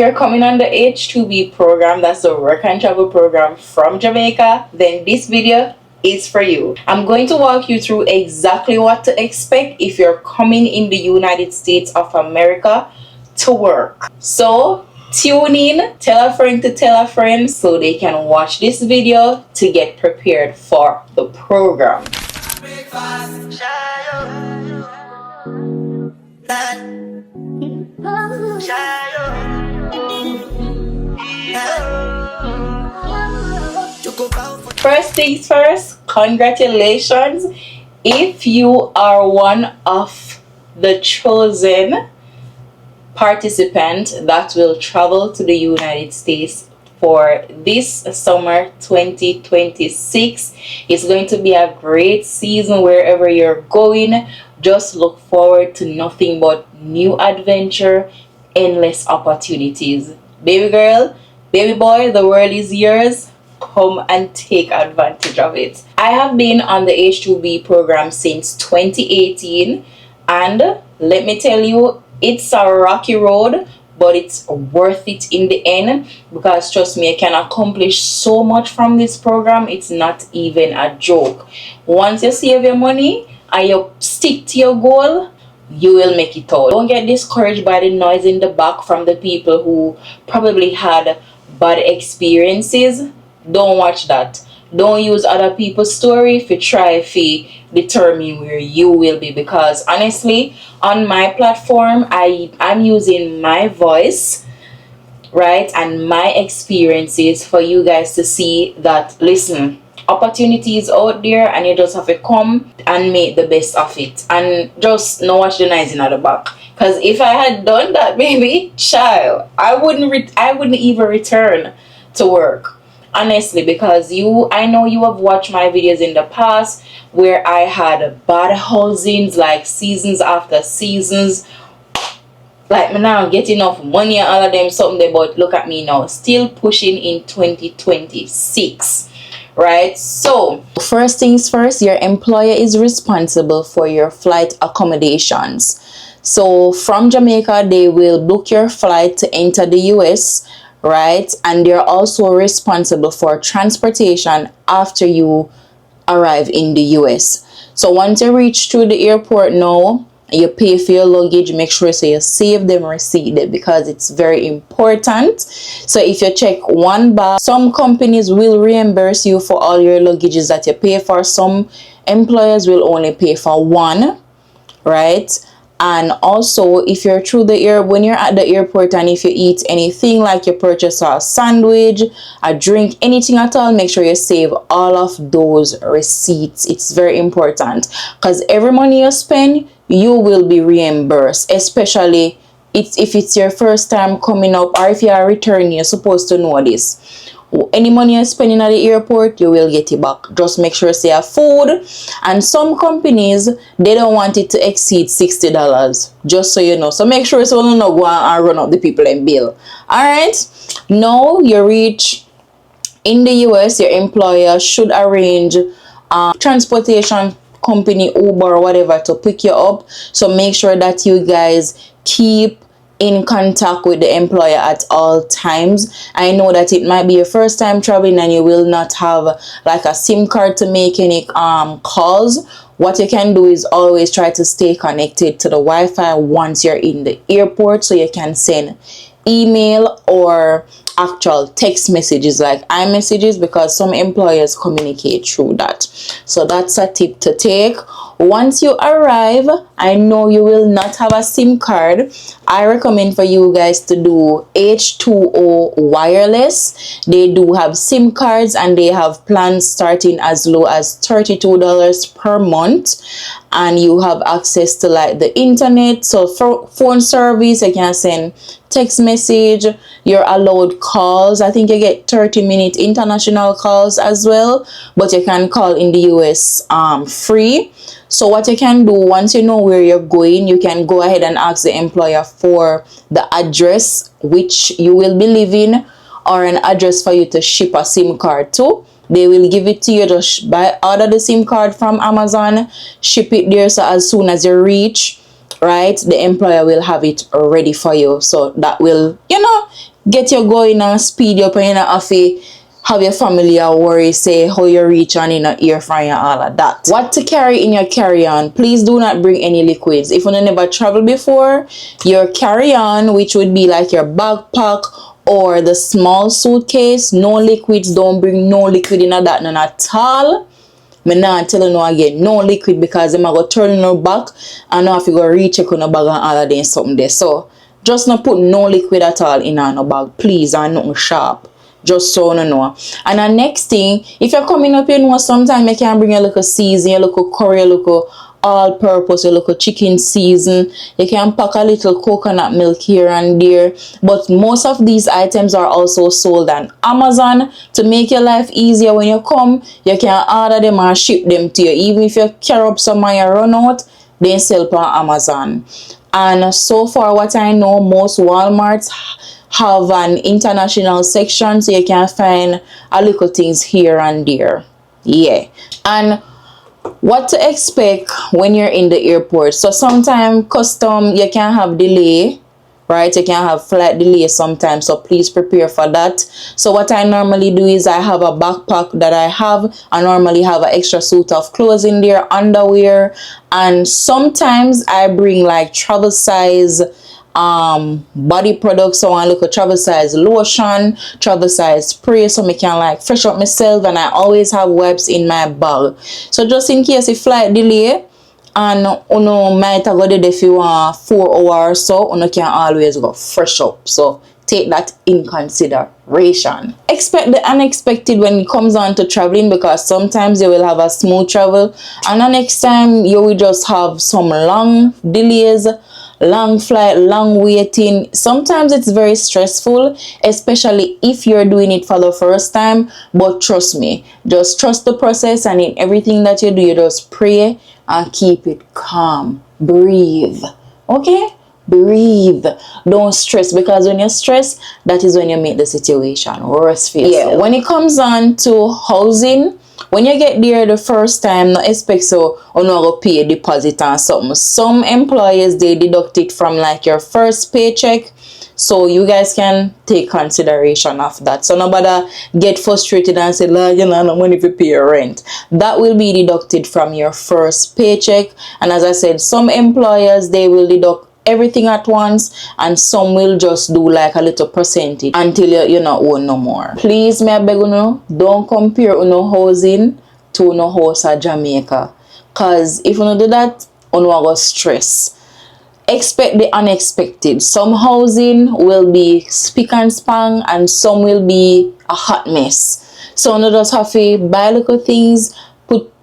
You're coming on the H2B program, that's the work and travel program from Jamaica, then this video is for you. I'm going to walk you through exactly what to expect if you're coming in the United States of America to work. So tune in, tell a friend to tell a friend so they can watch this video to get prepared for the program. First things first, congratulations if you are one of the chosen participants that will travel to the United States for this summer 2026. It's going to be a great season wherever you're going. Just look forward to nothing but new adventure, endless opportunities. Baby girl, baby boy, the world is yours. Come and take advantage of it. I have been on the H2B program since 2018, and let me tell you, it's a rocky road, but it's worth it in the end, because trust me, I can accomplish so much from this program. It's not even a joke. Once you save your money and you stick to your goal, you will make it out. Don't get discouraged by the noise in the back from the people who probably had bad experiences. Don't watch that. Don't use other people's story to try to determine where you will be, because honestly, on my platform, I'm using my voice, right, and my experiences for you guys to see that, listen, opportunities out there and you just have to come and make the best of it, and just not watch the noise in the back. Because if I had done that, baby child, I wouldn't even return to work, honestly, because I know you have watched my videos in the past where I had bad housings, like seasons after seasons. Like, me now get enough money and all of them something there, but look at me now, still pushing in 2026, right? So first things first, your employer is responsible for your flight accommodations. So from Jamaica, they will book your flight to enter the US, right? And they're also responsible for transportation after you arrive in the US. So once you reach to the airport now, you pay for your luggage. Make sure so you save them receipt it, because it's very important. So if you check one bag, some companies will reimburse you for all your luggages that you pay for. Some employers will only pay for one, right? And also, if you're when you're at the airport and if you eat anything, like you purchase a sandwich, a drink, anything at all, make sure you save all of those receipts. It's very important, because every money you spend, you will be reimbursed, especially if it's your first time coming up, or if you are returning. You're supposed to know this. Any money you're spending at the airport, you will get it back. Just make sure you have food. And some companies, they don't want it to exceed $60, just so you know. So make sure so you don't go and run up the people in bill. Alright, now you reach in the US, your employer should arrange transportation company, Uber or whatever, to pick you up. So make sure that you guys keep in contact with the employer at all times. I know that it might be your first time traveling and you will not have like a SIM card to make any calls. What you can do is always try to stay connected to the Wi-Fi once you're in the airport, so you can send email or actual text messages like iMessages, because some employers communicate through that. So that's a tip to take. Once you arrive, I know you will not have a SIM card. I recommend for you guys to do H2O wireless. They do have SIM cards and they have plans starting as low as $32 per month, and you have access to like the internet, so for phone service, you can send text message, you're allowed calls. I think you get 30-minute international calls as well, but you can call in the US free. So what you can do, once you know where you're going, you can go ahead and ask the employer for the address which you will be living, or an address for you to ship a SIM card to. They will give it to you. Just order the SIM card from Amazon, ship it there, so as soon as you reach, right, the employer will have it ready for you. So that will, you know, get you going and speed you up, and you not have to have your family or worry, say how you reach and in a ear from you, all of that. What to carry in your carry-on? Please do not bring any liquids. If you never traveled before, your carry-on, which would be like your backpack or the small suitcase, no liquids. Don't bring no liquid in that, none at all. Me not tell you no again, no liquid, because them a go turn your back and now if you go recheck on a bag and all of them something there. So just not put no liquid at all in a no bag, please, and nothing sharp. Just so you know. And the next thing, if you're coming up, you know, sometimes you can bring a little season, a little curry, a little all-purpose, a little chicken season. You can pack a little coconut milk here and there. But most of these items are also sold on Amazon. To make your life easier when you come, you can order them and ship them to you. Even if you carry up some and you run out, they sell on Amazon. And so far what I know, most Walmarts have an international section, so you can find a little things here and there. Yeah. And what to expect when you're in the airport. So sometimes custom, you can have delay, right? You can have flight delay sometimes, so please prepare for that. So what I normally do is I have a backpack that I normally have an extra suit of clothes in there, underwear, and sometimes I bring like travel size body products. So I look at travel size lotion, travel size spray, so I can like fresh up myself, and I always have wipes in my bag. So just in case if flight delay and you might go there if you want 4 hours or so, you can always go fresh up. So take that in consideration. Expect the unexpected when it comes on to traveling, because sometimes you will have a smooth travel and the next time you will just have some long delays, long flight, long waiting. Sometimes it's very stressful, especially if you're doing it for the first time. But trust me, just trust the process, and in everything that you do, you just pray and keep it calm. Breathe. Okay? Breathe. Don't stress, because when you stress, that is when you make the situation worse for yourself. Yeah, when it comes on to housing, when you get there the first time, not expect so you not go pay a deposit and something. Some employers, they deduct it from like your first paycheck, so you guys can take consideration of that. So nobody get frustrated and say, "La, you know, no money to pay your rent." That will be deducted from your first paycheck. And as I said, some employers, they will deduct everything at once, and some will just do like a little percentage until you not own no more. Please, may I beg you, don't compare no housing to no house at Jamaica, cause if you do that, you go stress. Expect the unexpected. Some housing will be spick and span, and some will be a hot mess. So you just have to buy little things,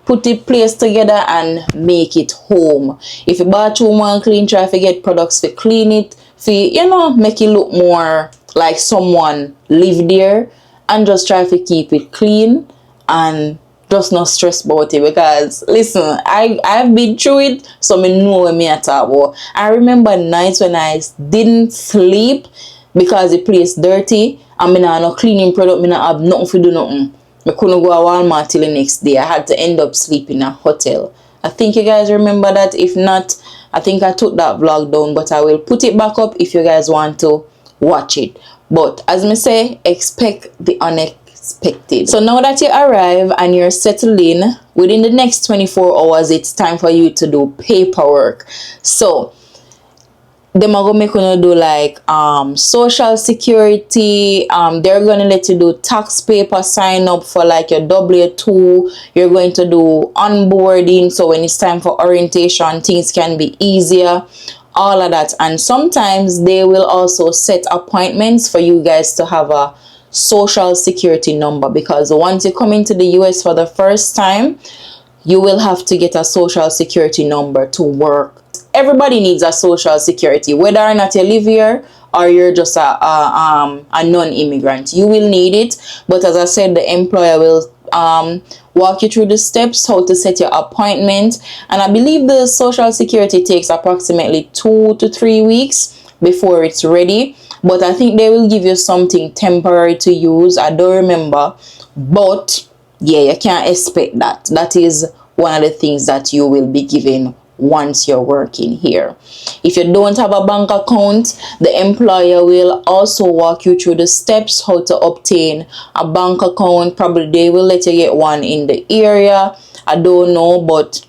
put the place together and make it home. If your bathroom want clean, try to get products to clean it, for make it look more like someone live there, and just try to keep it clean and just not stress about it. Because listen, I've been through it, so I know what me talk about. I remember nights when I didn't sleep because the place dirty, and I not no cleaning product, I not have nothing to do nothing. I couldn't go to Walmart till the next day. I had to end up sleeping in a hotel. I think you guys remember that. If not, I think I took that vlog down, but I will put it back up if you guys want to watch it. But as me say, expect the unexpected. So now that you arrive and you're settled in, within the next 24 hours, it's time for you to do paperwork. So them are gonna make you do like social security. They're gonna let you do tax paper, sign up for like your W2. You're going to do onboarding, so when it's time for orientation, things can be easier, all of that. And sometimes they will also set appointments for you guys to have a social security number, because once you come into the US for the first time, you will have to get a social security number to work. Everybody needs a social security, whether or not you live here or you're just a non-immigrant. You will need it. But as I said, the employer will walk you through the steps, how to set your appointment. And I believe the social security takes approximately 2 to 3 weeks before it's ready. But I think they will give you something temporary to use. I don't remember. But yeah, you can't expect that. That is one of the things that you will be given once you're working here. If you don't have a bank account, the employer will also walk you through the steps how to obtain a bank account. Probably they will let you get one in the area. I don't know, but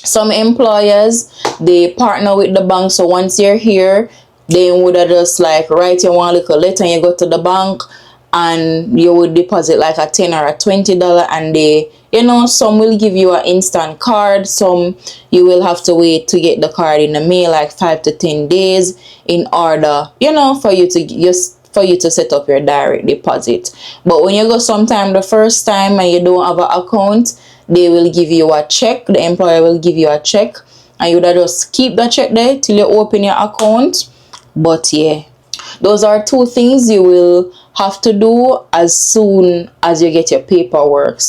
some employers, they partner with the bank. So once you're here, they would just like write you one little letter and you go to the bank and you would deposit like a $10 or a $20, and they, you know, some will give you an instant card, some you will have to wait to get the card in the mail like 5 to 10 days in order, you know, for you to set up your direct deposit. But when you go sometime the first time and you don't have an account, they will give you a check. The employer will give you a check and you would just keep the check there till you open your account. But yeah, those are two things you will have to do as soon as you get your paperwork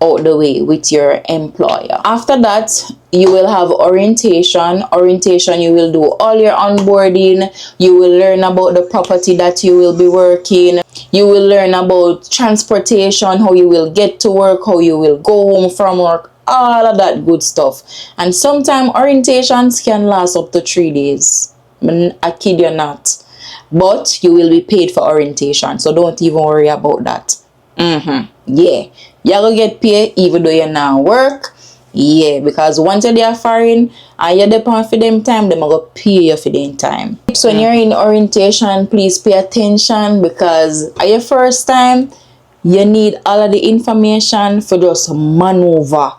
out the way with your employer. After that, you will have orientation. Orientation, you will do all your onboarding. You will learn about the property that you will be working. You will learn about transportation, how you will get to work, how you will go home from work, all of that good stuff. And sometimes orientations can last up to 3 days. I kid you not. But you will be paid for orientation, so don't even worry about that. Yeah, you're gonna get paid even though you're not work. Yeah, because once you're there foreign and you're depend for them time, they're gonna pay you for them time. So when you're in orientation, please pay attention, because at your first time, you need all of the information for just maneuver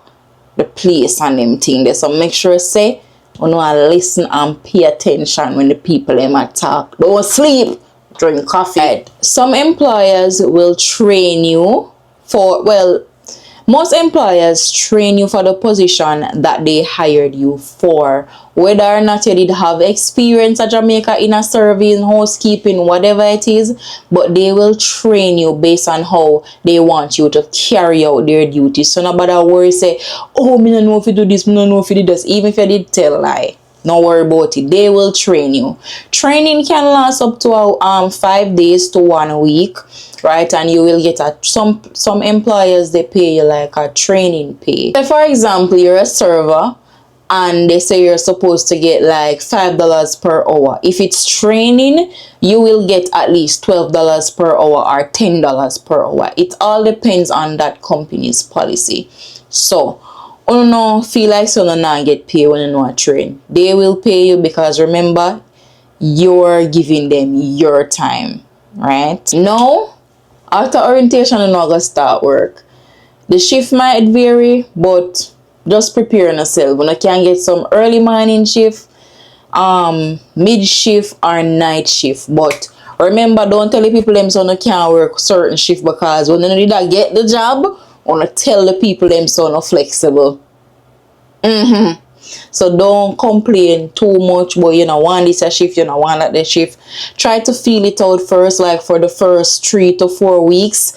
the place and them thing there. So make sure say you know, listen and pay attention when the people them talk. Don't sleep, drink coffee. Right. Some employers will train you for, well, most employers train you for the position that they hired you for. Whether or not you did have experience at Jamaica in a serving, housekeeping, whatever it is, but they will train you based on how they want you to carry out their duties. So nobody worry say, oh, me don't know if you do this, me don't know if you did this. Even if you did tell a lie, don't worry about it. They will train you. Training can last up to 5 days to 1 week. Right, and you will get some employers, they pay you like a training pay. So for example, you're a server and they say you're supposed to get like $5 per hour. If it's training, you will get at least $12 per hour or $10 per hour. It all depends on that company's policy. So you know, feel like so not get paid when you know a train. They will pay you because remember, you're giving them your time, right? Now after orientation, you're not gonna start work. The shift might vary, but just prepare yourself. When you can get some early morning shift, mid shift or night shift. But remember, don't tell the people them so you can't work certain shift, because when you need to get the job, wanna tell the people them so you're flexible. So don't complain too much, but you know, want this a shift, you know, want that the shift. Try to feel it out first, like for the first 3 to 4 weeks.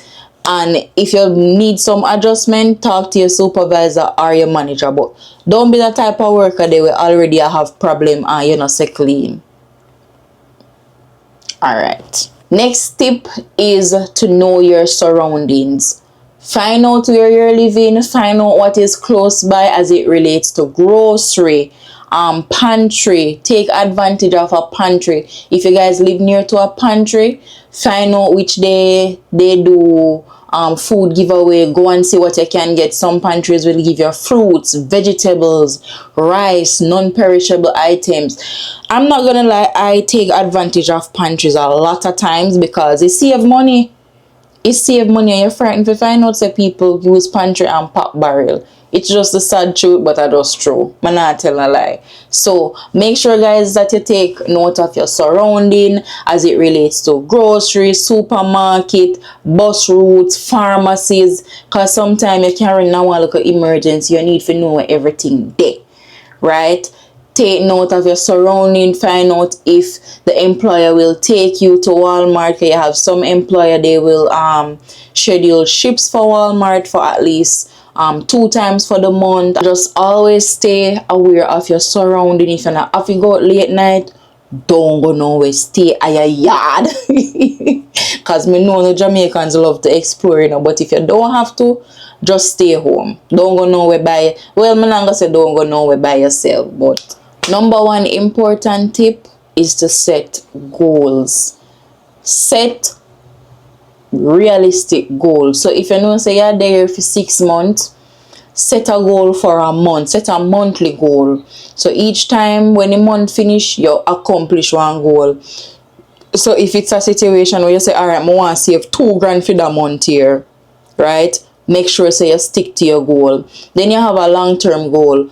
And if you need some adjustment, talk to your supervisor or your manager. But don't be the type of worker they will already have problem and you know say clean. Alright. Next tip is to know your surroundings. Find out where you're living, find out what is close by as it relates to grocery, pantry. Take advantage of a pantry. If you guys live near to a pantry, find out which day they do food giveaway. Go and see what you can get. Some pantries will give you fruits, vegetables, rice, non-perishable items. I'm not gonna lie, I take advantage of pantries a lot of times because it save money. It save money and you're frightened if you find out that people use pantry and pop barrel. It's just the sad truth, but I just true. I'm not telling a lie. So make sure guys that you take note of your surrounding as it relates to groceries, supermarket, bus routes, pharmacies. Because sometimes you can't now look at emergency. You need to know everything there. Right? Take note of your surrounding. Find out if the employer will take you to Walmart. You have some employer, they will schedule trips for Walmart for at least 2 times for the month. Just always stay aware of your surrounding. If you're not have to go out late night, don't go nowhere, stay at your yard. Because me know the Jamaicans love to explore, you know, but if you don't have to, just stay home. Don't go nowhere by, well, me not gonna say don't go nowhere by yourself, but number one important tip is to set goals. Set realistic goals. So if you know say you're there for 6 months, set a goal for a month. Set a monthly goal. So each time when the month finish, you accomplish one goal. So if it's a situation where you say, all right, I want to save 2 grand for the month here, right? Make sure say you stick to your goal. Then you have a long-term goal.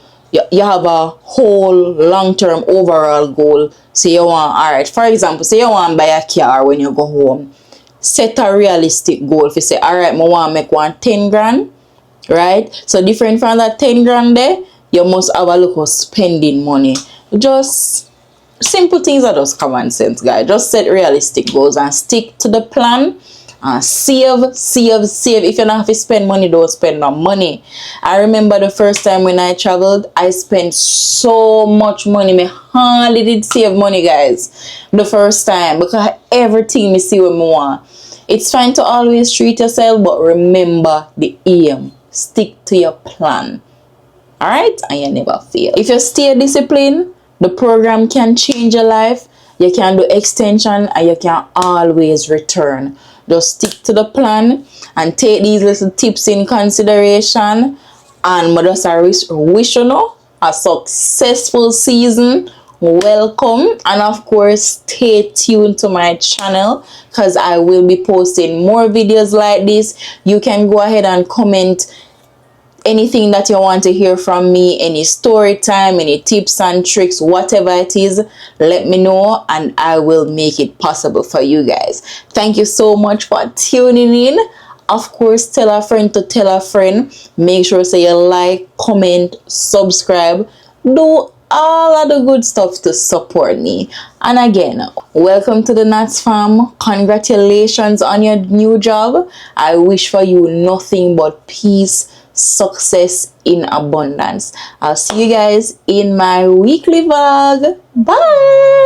You have a whole long-term overall goal. Say you want, all right, for example, say you want to buy a car when you go home. Set a realistic goal. If you say, all right, I want to make one 10 grand, right? So different from that 10 grand there, you must have a look of spending money. Just simple things are just common sense, guys. Just set realistic goals and stick to the plan. Save. If you don't have to spend money, don't spend no money. I remember the first time when I traveled, I spent so much money. Me hardly did save money, guys, the first time, because everything me see what me want. It's fine to always treat yourself, but remember the aim. Stick to your plan. Alright? And you never fail. If you stay disciplined, the program can change your life. You can do extension and you can always return. Just stick to the plan and take these little tips in consideration. And I just wish you know a successful season. Welcome, and of course stay tuned to my channel because I will be posting more videos like this. You can go ahead and comment anything that you want to hear from me, any story time, any tips and tricks, whatever it is, let me know and I will make it possible for you guys. Thank you so much for tuning in. Of course, tell a friend to tell a friend. Make sure say you like, comment, subscribe, do all of the good stuff to support me. And again, welcome to the Nats fam. Congratulations on your new job. I wish for you nothing but peace, success in abundance. I'll see you guys in my weekly vlog. Bye.